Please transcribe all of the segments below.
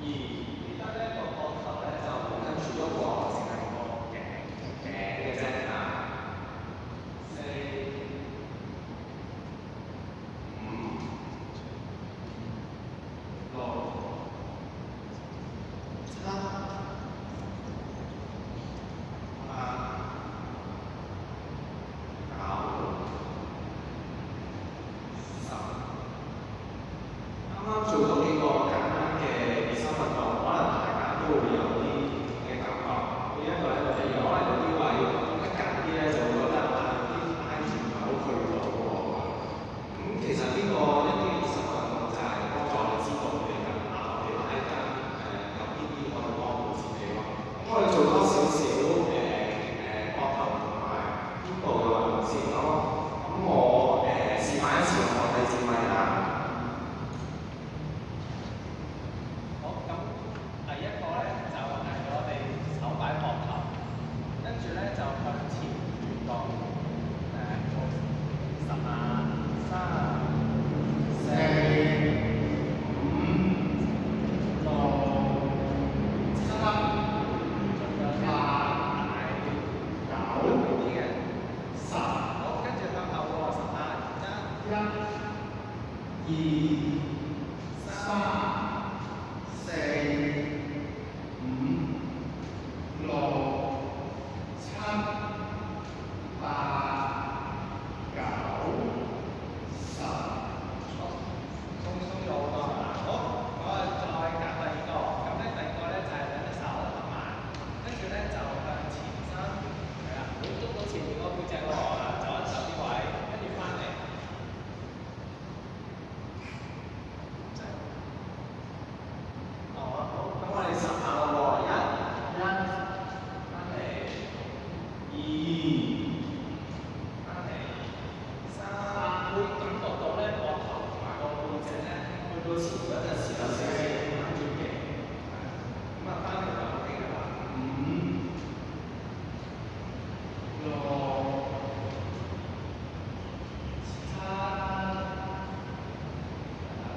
而家咧個膊頭咧就冇跟住喐喎，淨係個頸嘅啫。二、三、四、五、六、七、八、九、十。鬆咗好多係嘛？好，我哋再夾第二個，咁咧第二個咧就係兩隻手合埋，跟住咧就向前伸，係啦，會捉到前面嗰個背脊喎，走一走啲位，跟住翻嚟。哦，好，咁我哋十下咯喎，一，翻嚟，二，翻嚟，三，會感覺到咧膊頭同埋個背脊咧，去到前嗰陣時有少少反轉嘅，咁啊翻嚟就 OK 㗎啦。五、六、七、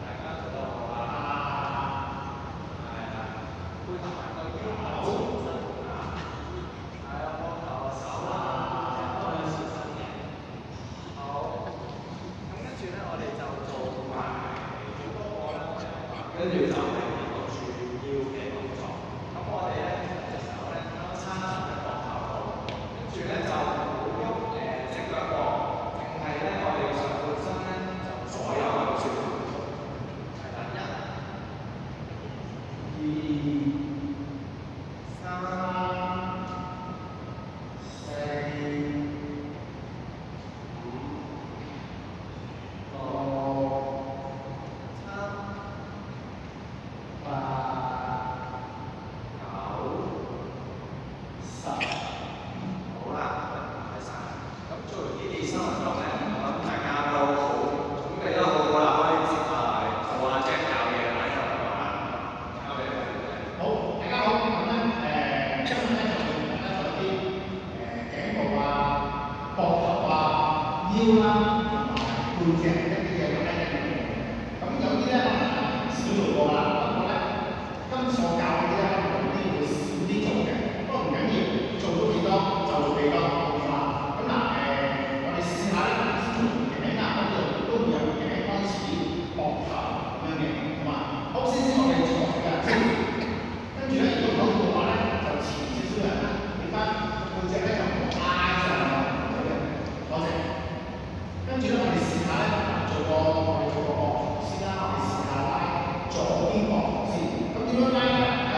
大家做得好啊！係啦，配合埋個腰向前伸啊，係啊，膊頭手啊，都係前伸嘅。好，咁跟住咧，我哋就做埋好多個啦，跟住就係一個轉腰嘅動作。咁我哋咧隻手咧啱啱撐住喺膊頭度，跟住咧就唔好喐隻腳喎，淨係咧我哋上半身咧就左右咁轉。係啦，二、三、四、五、六、七、八、九、十。好啦，唔該晒。咁做完呢啲新運動咧，我諗大家都好準備得好好啦，可以接下嚟做下 Jack 教嘅擺頭運動啦。交俾你哋。好，大家好。咁咧今日咧就會同大家做一啲頸部啊、膊頭啊、腰啦同埋背脊一啲嘅簡單嘅運動嘅。咁有啲咧可能少做過啦，不過咧今次我教嗰啲咧可能有啲會少啲做嘅，不過唔緊要，做到幾多就做幾多，好嘛？咁嗱我哋試下咧，先從頸啊嗰度都會由頸開始，膊頭咁樣嘅，好嘛？好，先我哋坐住嘅。跟住咧，如果可以嘅話咧，就前少少人啦，你翻背脊咧就唔好挨上去，多謝。跟住咧，我哋試下咧，我哋做個膊頭先啦，我哋試下拉左邊膊頭先。咁點樣拉咧？大家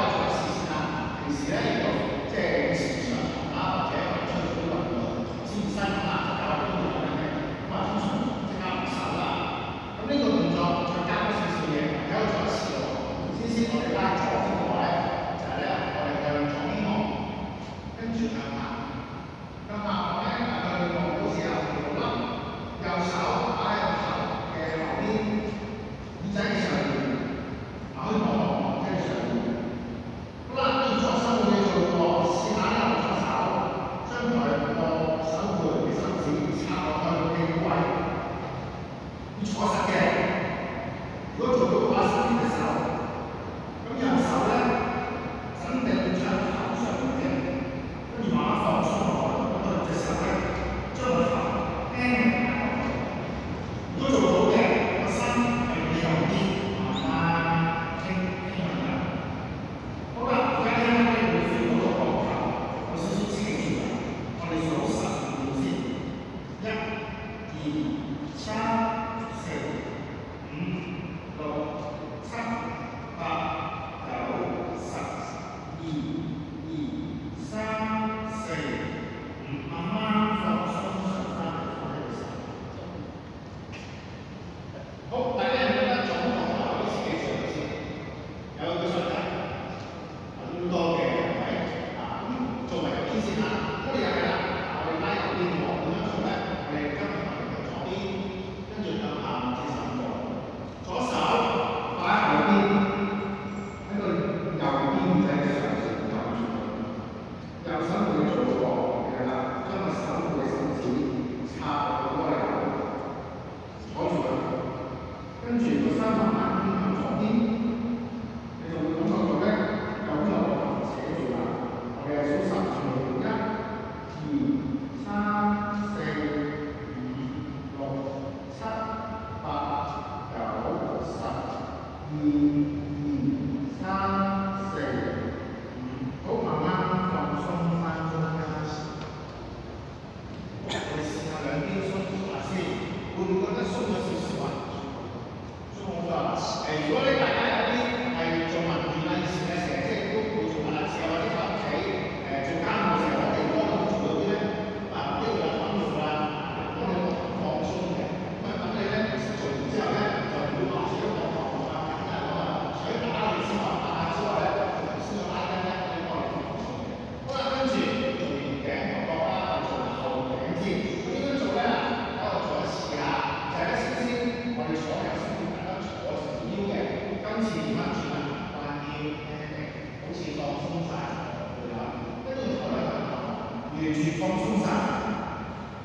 鬆散。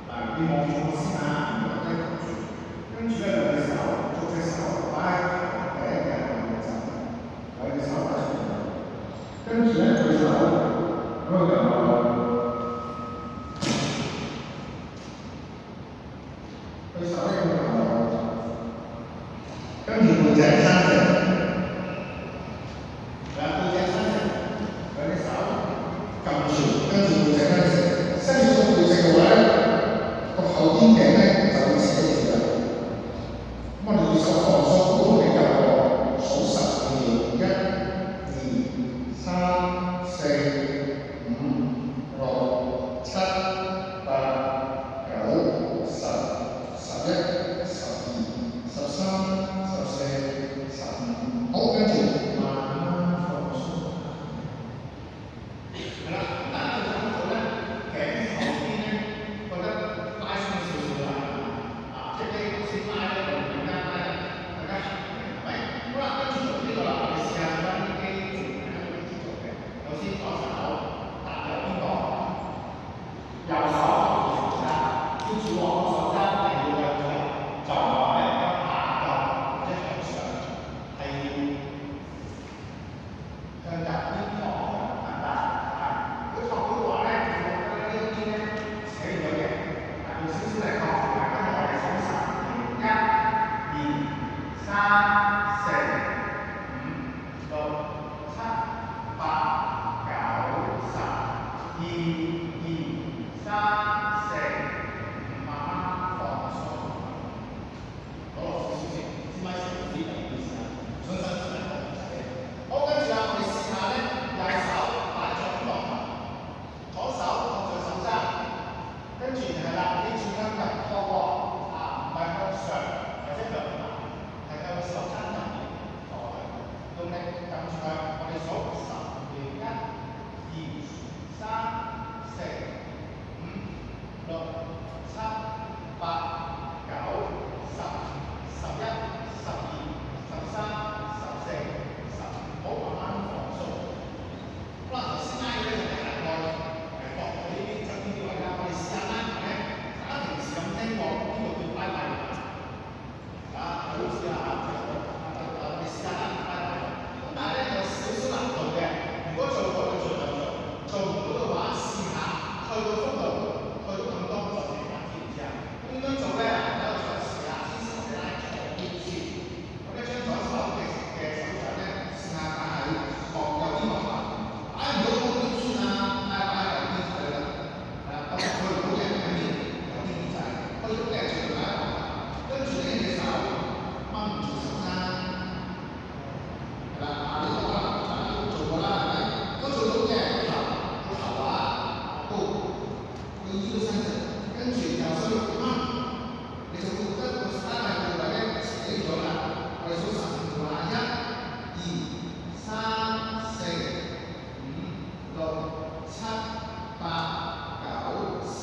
嗱，你望住我先啊，唔好低頭住。跟住咧，兩隻手，逐隻手擺喺頭第一嘅兩隻手，兩隻手擺出嚟。跟住咧，對手嗰個人對手咧，跟住背脊伸直，背脊伸直，兩隻手撳住，跟住背脊伸直，伸直咗背脊嘅話咧，個後肩頸咧就會扯住啦。咁我哋對手放鬆，好嘅教我數10秒，1、2、3、4、5、6、7、8、9、10、11、12、13、14、15。好，跟住慢慢放鬆。係啦，但係做到咧，其實後邊咧覺得拉鬆少少啦，即係你頭先拉咧，更加拉得更加行嘅，係咪？好啦，跟住做呢個啦，我哋試下將啲肌肉係會接觸嘅。首先左手搭右邊角，右手扶手踭，跟住我個手踭係要向左，就唔係向下降或者向上，係要向入邊方向明白？如果錯嘅話咧，我覺得呢邊咧扯咗嘅，用少少力確住，跟住我哋數10秒，1、2、3、4、5、6、7、8、9、10、2、3、4、5，慢慢放鬆。攞落少少先，支咪成支第二件事啊，想伸出嚟我唔使嘅。好，跟住啊，我哋試下咧，右手擺左邊落頭，左手托住手踭，跟住係啦，你轉向入拖喎，唔係向上或者向下，係向手踭入面坐嘅，用力撳住佢，我哋數10秒，1、2、3、4、5、6、7、8、9、10、11、12、13、14、15，好，慢慢放鬆。好啦，頭先拉嘅咧就係大概膊頭呢邊側邊啲位啦，我哋試下拉埋咧，大家平時有冇聽過呢個叫拉埋好似啊我哋試下拉埋拉埋。咁但係咧有少少難度嘅，如果做到就盡量做，做唔到嘅話試下去到幅度，去到咁多就停啦，知唔知啊？咁點樣做咧？大家再試下，先我哋拉左邊先，咁咧將左手嘅手掌咧試下擺喺右邊落下，擺唔到嗰邊算啦，擺右邊就得啦。咁去唔到嘅喺面，右邊就係去到嘅就擺落下，跟住呢隻手掹住手踭。係啦，呢個可能大家都做過啦，係咪？如果做到嘅個頭啊，高，個腰伸直，跟住右手喐掹，你就會覺得個踭係部位咧扯咗啦。我哋數10秒啦，1、2、3、4、5、6、7、8、9、10、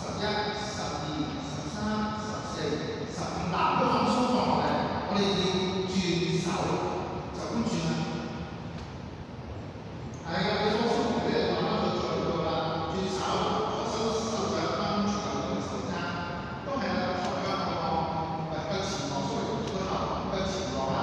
11、12、13、14、15。嗱，唔好放鬆放落嚟，我哋要轉手。就咁轉啦，係啊！你放鬆佢咧，慢慢就做到啦。轉手，左手掌掹住右邊手踭，都係啦，頭向後，向前望，sorry，個頭向前望啦。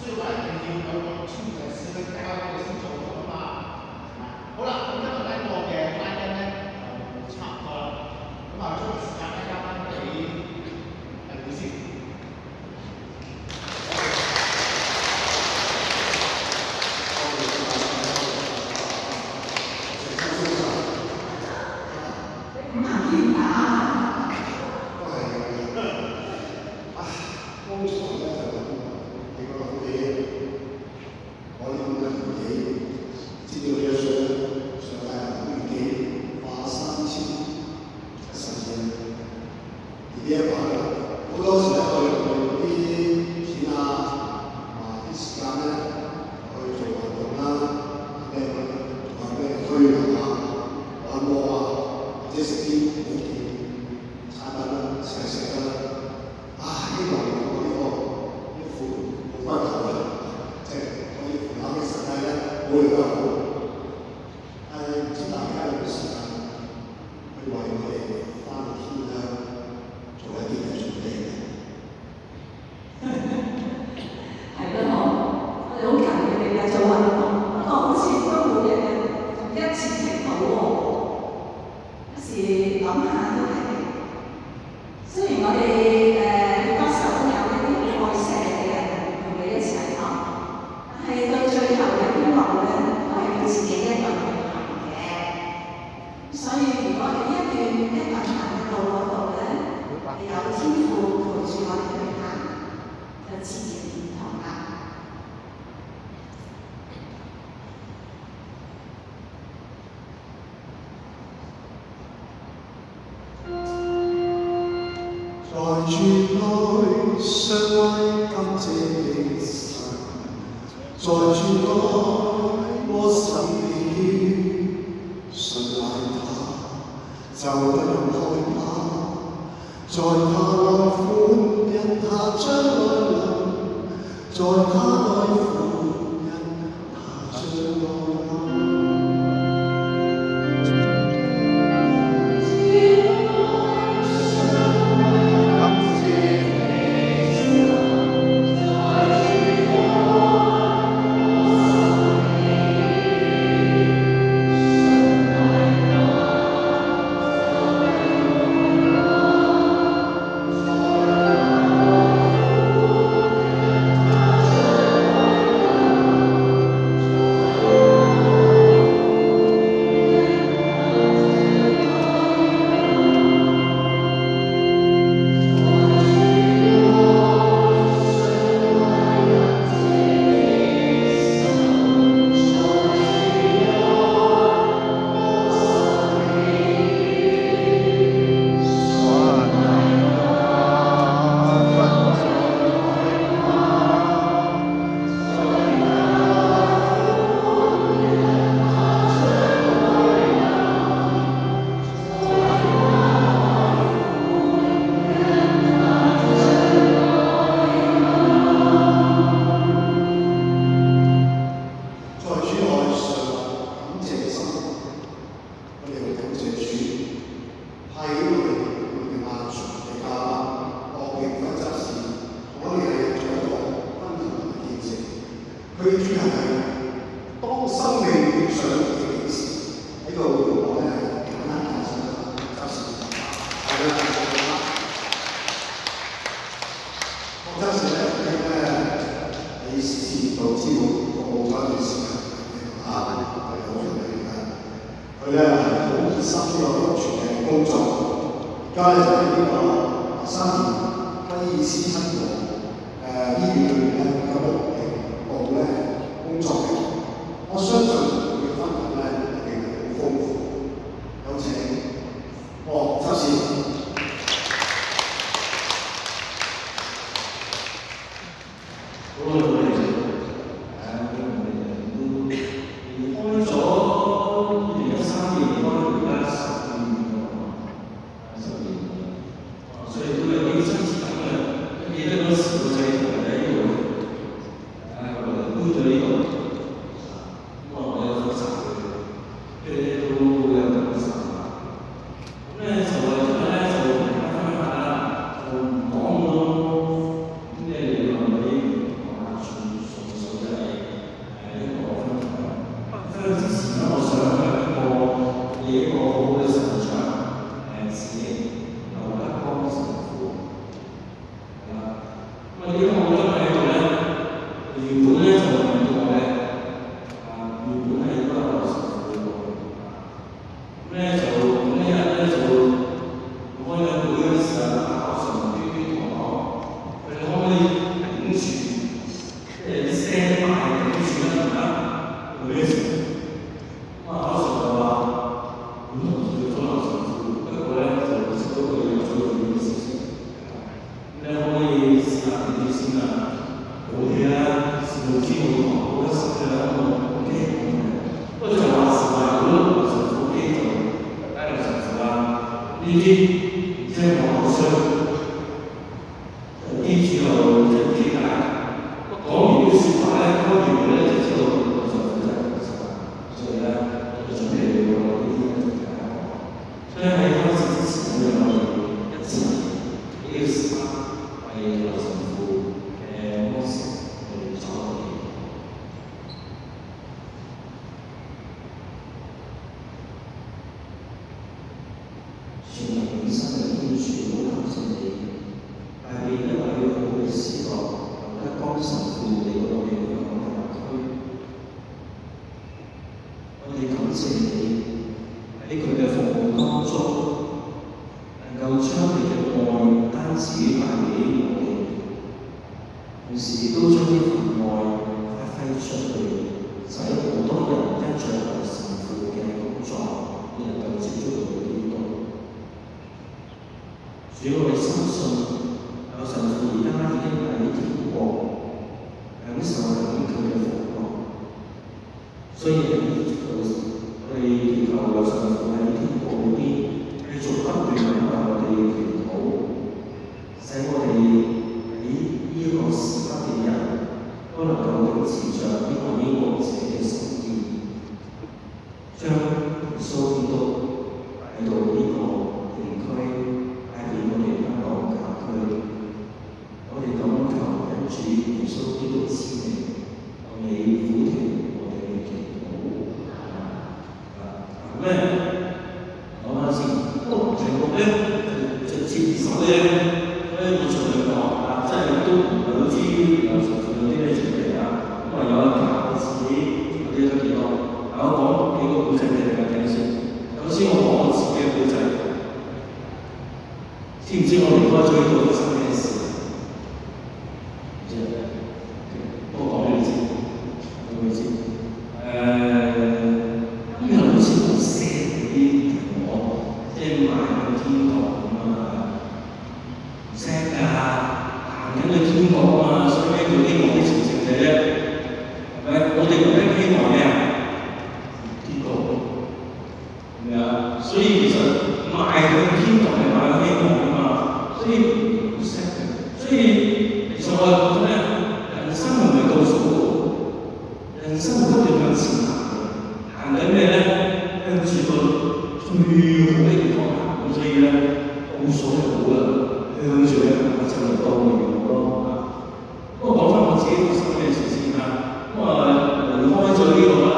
所以話一定要有個超常試去睇下我哋先做到啊嘛。好啦，咁今日咧我嘅翻譯咧就差唔多啦。咁啊，將個時間咧交翻俾老師。父知會堂嗰一時嘅一個基本嘅，不過就話是話如果神父基就帶嚟神父啊呢啲，即係我好衰，基主又即係幾大，講完啲説話咧，開完會咧就知道神父真係唔實，所以咧我就準備要講呢啲咧同大家講。所以喺開始之前咧，我哋一次呢個時間為劉神父嘅摩斯去走我哋。全能永生嘅天主，好感謝你，帶領一位好嘅使徒劉德光神父嚟到我哋香港大灣區。我哋感謝你喺佢嘅服務當中，能夠將你嘅愛單止帶俾我哋，同時亦都將呢份愛發揮出去，使好多人因着劉神父嘅工作而能夠接觸到基督。主，我哋深信劉神父而家已經喺天國享受緊佢嘅福樂，所以我哋祈求劉神父喺天國裏邊繼續不斷咁為我哋祈禱，使我哋喺呢一個時刻嘅人都能夠秉持着呢個英國者嘅心意，將耶穌基督帶到呢個地區。帶俾我哋香港教區，我哋咁求因主耶穌基督之名，求你俯聽我哋嘅祈禱。咁咧，講下先，題目咧就接二手嘅，所以我盡量講真係都唔係好知有神父有啲咩準備啊。咁有一排自己嗰啲都幾多，我講幾個古仔俾大家聽先。首先我講我自己嘅古仔。知唔知我離開咗呢度發生咩事？唔知啊，我講俾你知，講俾你知。今日好似好聲啲同我，即係邁向天國咁啊！唔聲㗎，行緊去天國啊嘛，所以叫希望啲朝聖者啫。係咪？我哋唔係希望咩啊？天國，係咪啊？所以其實邁向天國係邁向希望。所以唔識嘅，所以其實我係覺得咧，人生唔係倒數嘅，人生不斷向前行嘅，行緊咩咧？向住個最好嘅地方行，咁所以咧，倒數就好啦，向住咧就嚟到嘅咯。不過講翻我自己發生咩事先啦，咁離開咗呢度啦，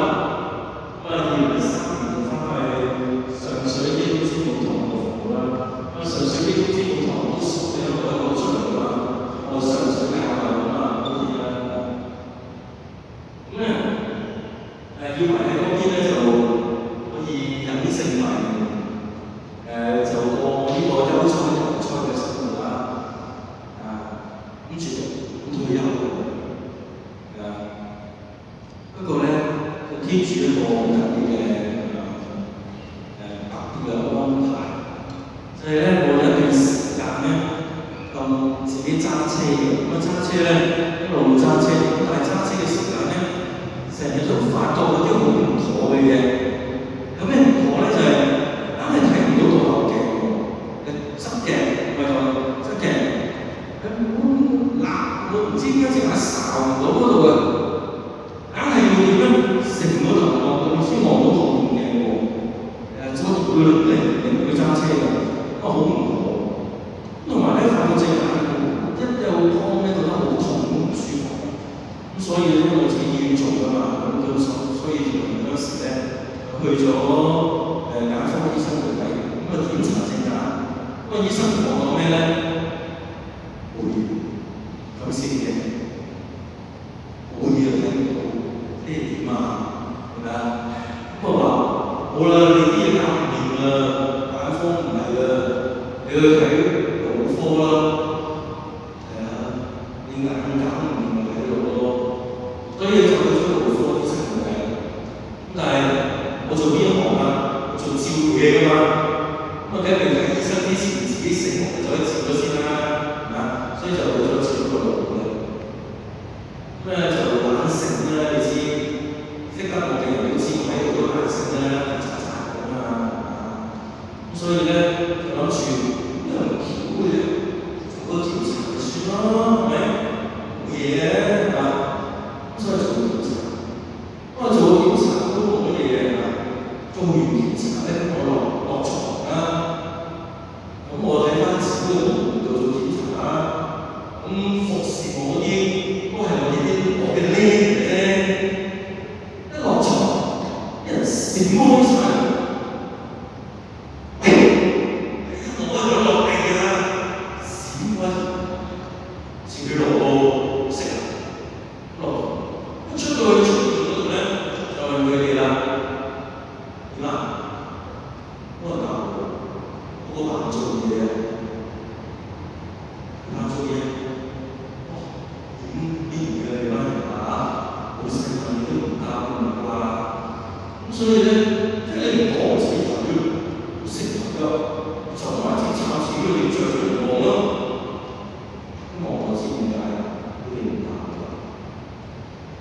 咁2013年就翻去上水基督之母堂度服務啦，咁上水基督之母堂。出嚟㗎嘛，我上水教啊咁啊嗰啲啦，咁咧以為喺嗰邊咧就可以隱姓埋名，就過呢個優菜油菜嘅生活啦，跟住退休㗎，不過咧天主一個好特別嘅特別嘅安排，就係咧我有一段時間咧。自己揸車嘅，咁揸車咧一路揸車，但係揸車嘅時間咧，成日就發覺嗰啲好唔妥嘅嘢。有咩唔妥咧？就係硬係睇唔到倒後鏡喎，側鏡唔係話側鏡，我唔知點解隻眼睄唔到嗰度嘅，硬係要點樣成個頭望到先望到後面嘅喎。所以佢揸車嘅，好唔妥。同埋咧，發覺隻眼一有光咧，覺得好痛好唔舒服。咁所以咧，我自己醫院做㗎嘛，咁所以嗰時咧去咗眼科醫生去睇，咁檢查隻眼，咁醫生同我講咩咧？咁先嘅，聽唔到，呢點啊？係咪啊？咁我話好啦，你啲嘢搞唔掂啦，眼科唔係啦，你去睇。科啦，你眼搞唔掂咪喺度咯，所以就去咗腦科醫生睇。咁但係我做邊一行啊？我做照顧嘢㗎嘛，咁梗係睇醫生之前自己醒目就可以照咗先啦，係嘛？所以就去咗照顧腦嘅。咁咧就眼科識得我嘅人都知我喺度都眼神咧查查咁啊，咁所以咧就諗住呢樣橋嘅做個調查就算啦，係咪？冇嘢嘅係嘛？咁所以做調查，咁啊做個調查都冇乜嘢嘅，做完調查咧我落床啦，咁我睇翻自己嘅門度做檢查啦，咁服侍我啲都係我嘅僆嚟啫。一落床，一人閃開晒，我就落地㗎啦，閃開，自己落到食啦，落，一出到去出邊嗰度咧，就係佢哋啦，點啊？嗰個男嘅，嗰個扮做嘢啊，扮做嘢，哇！點邊嘅你班人啊？好細份你都唔啱㗎嘛？咁所以咧，即係你唔講自己頭要食頭㗎，就埋自己插自己嘅著出嚟望咯。咁我知點解佢哋唔啱㗎，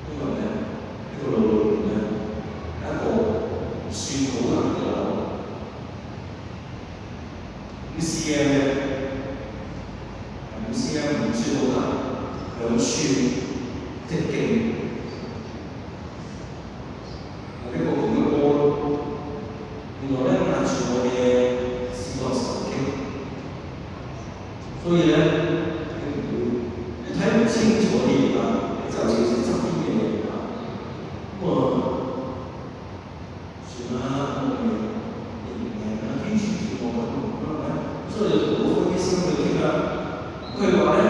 因為咧呢個腦裏邊咧有一個唔算好大嘅瘤，5cm 嘅，5cm 唔算好大，2寸即係勁。呢個咁嘅波，原來咧壓住我嘅視覺神經，所以咧你睇唔清楚啲嘢啊，你就好似側邊嘅嘢啊，咁啊算啦，我咪認啊，堅持住我咁係咪？所以就同個醫生去傾啦，佢話咧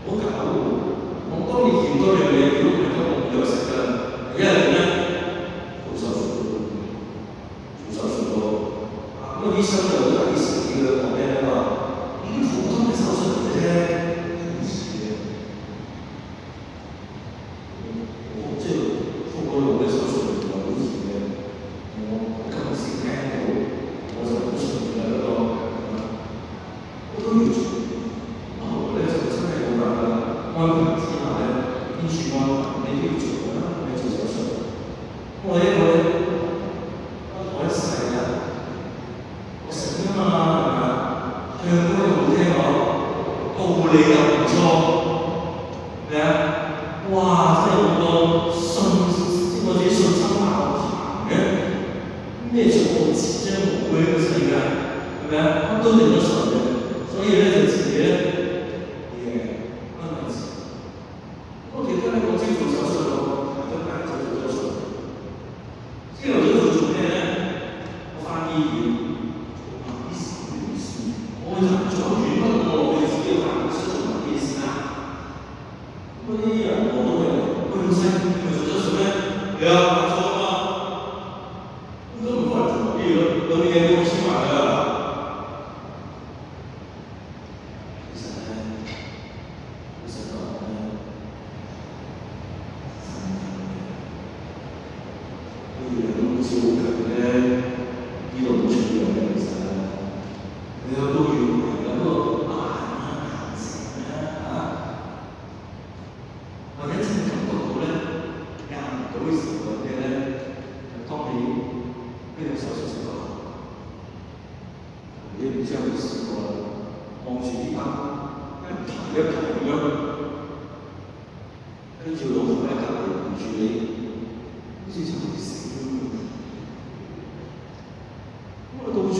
好搞喎，我當年見多樣嘢，如果唔係都冇藥食㗎。因為咧做手術咯，啊咁個醫生就好大意思叫佢講咩咧話，呢啲普通嘅手術嚟嘅啫，冇事嘅。我即係腹部腦嘅手術嚟㗎，冇事嘅。我今日先聽到，我就好信㗎嗰個，我都要做。後來咧就真係冇辦法安排之下咧，醫處安排你都要做㗎，你做手術。我呢個咧，我一世人，我醒啊嘛，係咪啊？唱歌又好聽喎，道理又唔錯，咩啊？哇！真係好多我自己信心爆棚嘅，咩做好似真係冇嘅呢個世界，係咪啊？乜都頂得順嘅，所以咧就自己咧嘢安慰自己。我記得咧，我先做手術咯，就晏晝做手術。朝頭早做咩咧？我返醫院做埋啲手術，我入咗院不過我自己辦公室做埋啲事啦。咁嗰啲人我都係，喂老細，你咪做手術咩？係啊，辦錯啊嘛。咁都唔可能做埋啲嘢咯，有啲嘢都黐埋㗎。其實咧，老實講咧，呢樣好似好強咧，呢度冇出樣嘅其實，你有都要係有個眼啊、眼神啊或者真係感覺到咧，壓唔到嘅時候嘅咧，當你呢個手術之後，你唔知有冇試過啦，望住啲燈一排咁樣，跟住老婆喺隔離陪住你。好似就嚟死咁，咁啊到咗